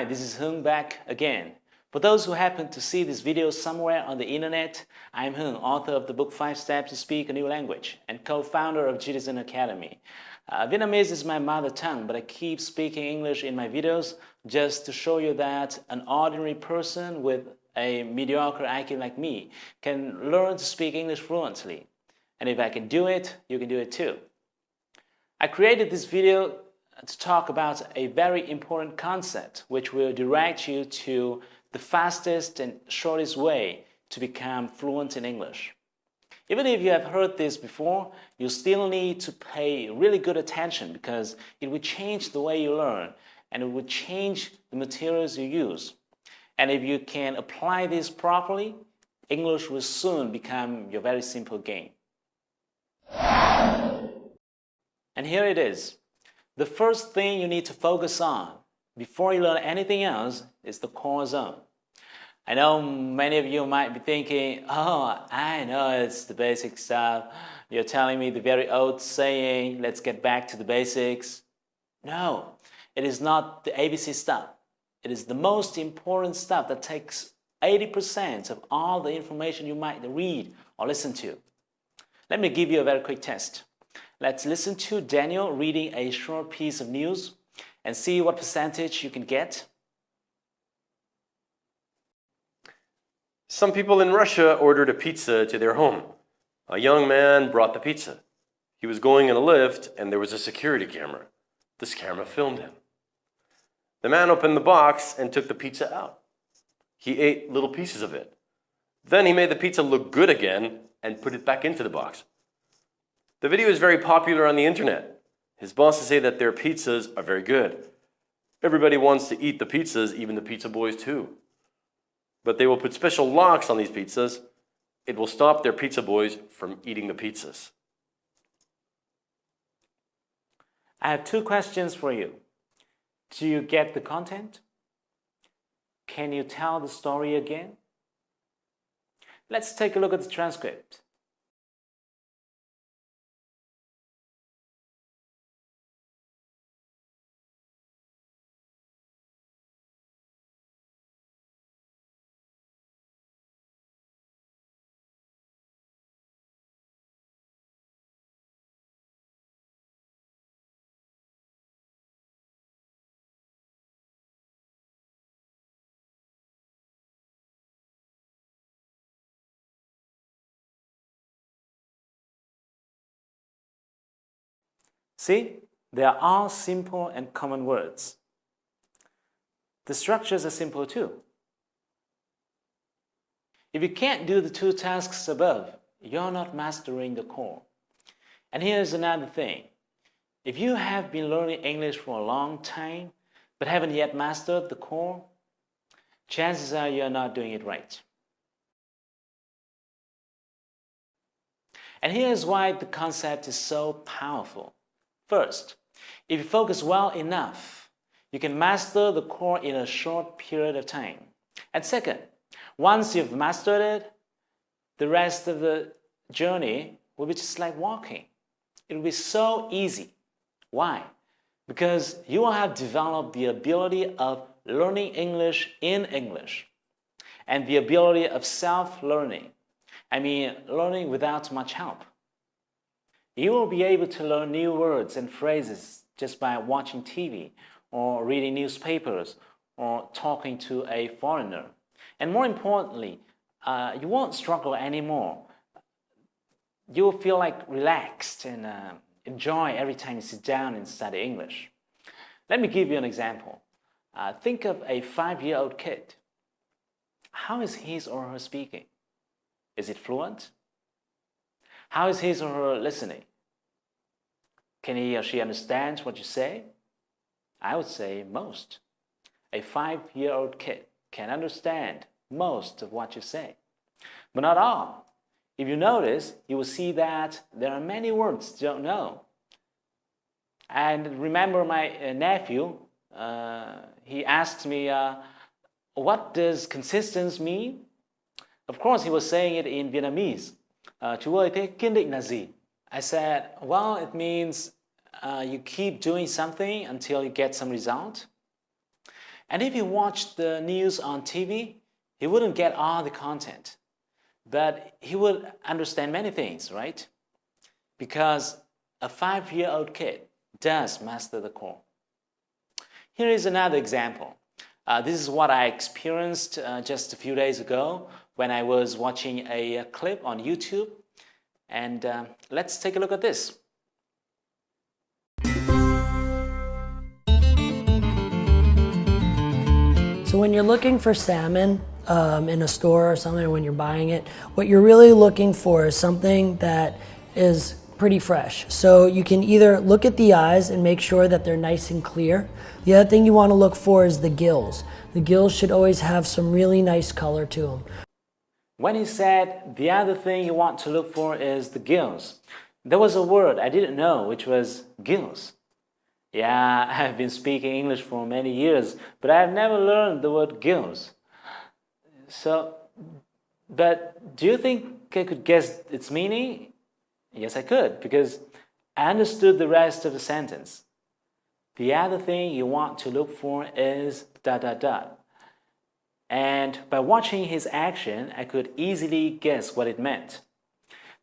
Hi, this is Hưng back again. For those who happen to see this video somewhere on the internet, I'm Hưng, author of the book 5 Steps to Speak a New Language and co-founder of Citizen Academy. Vietnamese is my mother tongue, but I keep speaking English in my videos just to show you that an ordinary person with a mediocre IQ like me can learn to speak English fluently. And if I can do it, you can do it too. I created this video to talk about a very important concept which will direct you to the fastest and shortest way to become fluent in English. Even if you have heard this before, you still need to pay really good attention because it will change the way you learn and it will change the materials you use. And if you can apply this properly, English will soon become your very simple game. And here it is. The first thing you need to focus on before you learn anything else is the core zone. I know many of you might be thinking, oh, I know it's the basic stuff. You're telling me the very old saying, let's get back to the basics. No, it is not the ABC stuff. It is the most important stuff that takes 80% of all the information you might read or listen to. Let me give you a very quick test. Let's listen to Daniel reading a short piece of news and see what percentage you can get. Some people in Russia ordered a pizza to their home. A young man brought the pizza. He was going in a lift and there was a security camera. This camera filmed him. The man opened the box and took the pizza out. He ate little pieces of it. Then he made the pizza look good again and put it back into the box. The video is very popular on the internet. His bosses say that their pizzas are very good. Everybody wants to eat the pizzas, even the pizza boys too. But they will put special locks on these pizzas. It will stop their pizza boys from eating the pizzas. I have two questions for you. Do you get the content? Can you tell the story again? Let's take a look at the transcript. See, they are all simple and common words. The structures are simple too. If you can't do the two tasks above, you're not mastering the core. And here's another thing. If you have been learning English for a long time, but haven't yet mastered the core, chances are you're not doing it right. And here's why the concept is so powerful. First, if you focus well enough, you can master the core in a short period of time. And second, once you've mastered it, the rest of the journey will be just like walking. It will be so easy. Why? Because you will have developed the ability of learning English in English and the ability of self-learning. I mean, learning without much help. You will be able to learn new words and phrases just by watching TV or reading newspapers or talking to a foreigner. And more importantly, you won't struggle anymore. You will feel like relaxed and enjoy every time you sit down and study English. Let me give you an example. Think of a 5-year-old kid. How is his or her speaking? Is it fluent? How is his or her listening? Can he or she understand what you say? I would say most. A 5-year-old kid can understand most of what you say, but not all. If you notice, you will see that there are many words you don't know. And remember my nephew, he asked me, what does consistency mean? Of course, he was saying it in Vietnamese. Chú ơi, thế kiên định là gì? I said, well, it means you keep doing something until you get some result. And if he watched the news on TV, he wouldn't get all the content, but he would understand many things, right? Because a 5-year-old kid does master the core. Here is another example. This is what I experienced just a few days ago when I was watching a clip on YouTube. And let's take a look at this. So when you're looking for salmon in a store or something, or when you're buying it, what you're really looking for is something that is pretty fresh. So you can either look at the eyes and make sure that they're nice and clear. The other thing you want to look for is the gills. The gills should always have some really nice color to them. When he said the other thing you want to look for is the gills, there was a word I didn't know, which was gills. Yeah, I've been speaking English for many years, but I've never learned the word gills. But do you think I could guess its meaning? Yes, I could, because I understood the rest of the sentence. The other thing you want to look for is ... And by watching his action, I could easily guess what it meant.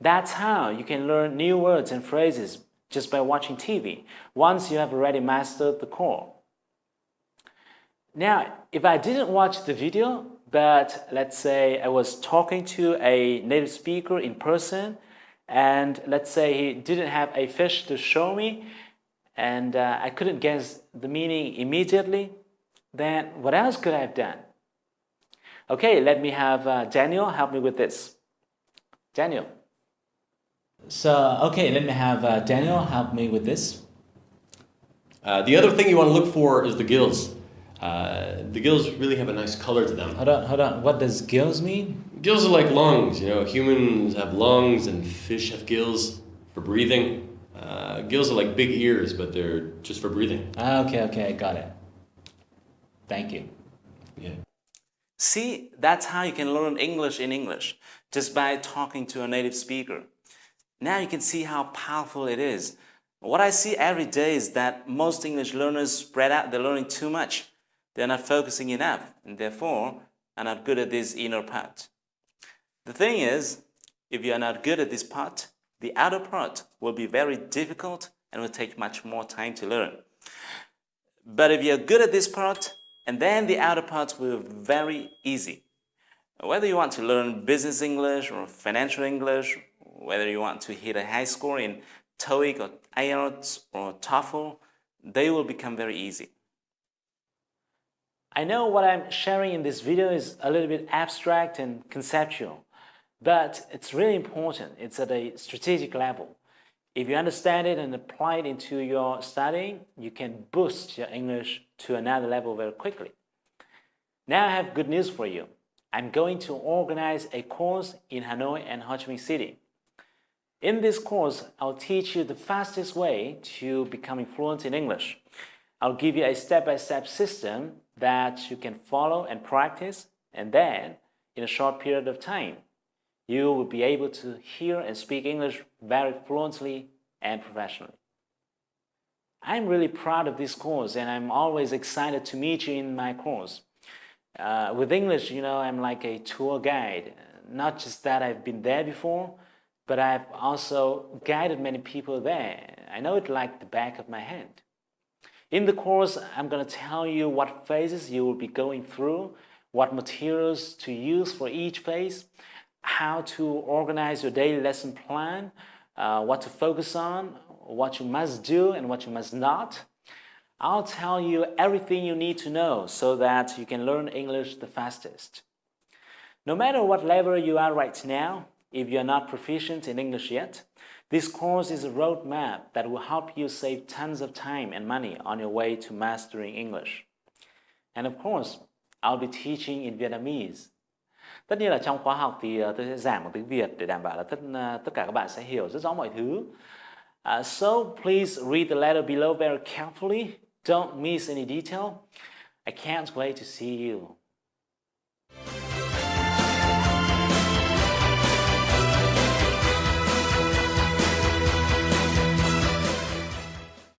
That's how you can learn new words and phrases just by watching TV, once you have already mastered the core. Now, if I didn't watch the video, but let's say I was talking to a native speaker in person, and let's say he didn't have a fish to show me, and I couldn't guess the meaning immediately, then what else could I have done? Okay, let me have Daniel help me with this. Daniel. Okay, let me have Daniel help me with this. The other thing you want to look for is the gills. The gills really have a nice color to them. Hold on. What does gills mean? Gills are like lungs. You know, humans have lungs and fish have gills for breathing. Gills are like big ears, but they're just for breathing. Okay, got it. Thank you. Yeah. See, that's how you can learn English in English, just by talking to a native speaker. Now you can see how powerful it is. What I see every day is that most English learners spread out their learning too much. They're not focusing enough, and therefore are not good at this inner part. The thing is, if you are not good at this part, the outer part will be very difficult and will take much more time to learn. But if you're good at this part, and then the outer part will be very easy. Whether you want to learn business English or financial English, whether you want to hit a high score in TOEIC or IELTS or TOEFL, they will become very easy. I know what I'm sharing in this video is a little bit abstract and conceptual, but it's really important. It's at a strategic level. If you understand it and apply it into your studying, you can boost your English to another level very quickly. Now I have good news for you. I'm going to organize a course in Hanoi and Ho Chi Minh City. In this course, I'll teach you the fastest way to becoming fluent in English. I'll give you a step-by-step system that you can follow and practice, and then, in a short period of time, you will be able to hear and speak English very fluently and professionally. I'm really proud of this course, and I'm always excited to meet you in my course. With English, you know, I'm like a tour guide. Not just that I've been there before, but I've also guided many people there. I know it like the back of my hand. In the course, I'm going to tell you what phases you will be going through, what materials to use for each phase, how to organize your daily lesson plan, what to focus on, what you must do and what you must not. I'll tell you everything you need to know so that you can learn English the fastest. No matter what level you are right now, if you're not proficient in English yet, this course is a roadmap that will help you save tons of time and money on your way to mastering English. And of course, I'll be teaching in Vietnamese. Tất nhiên là trong khóa học thì tôi sẽ giảng bằng tiếng Việt để đảm bảo là tất cả các bạn sẽ hiểu rất rõ mọi thứ. So please read the letter below very carefully. Don't miss any detail. I can't wait to see you.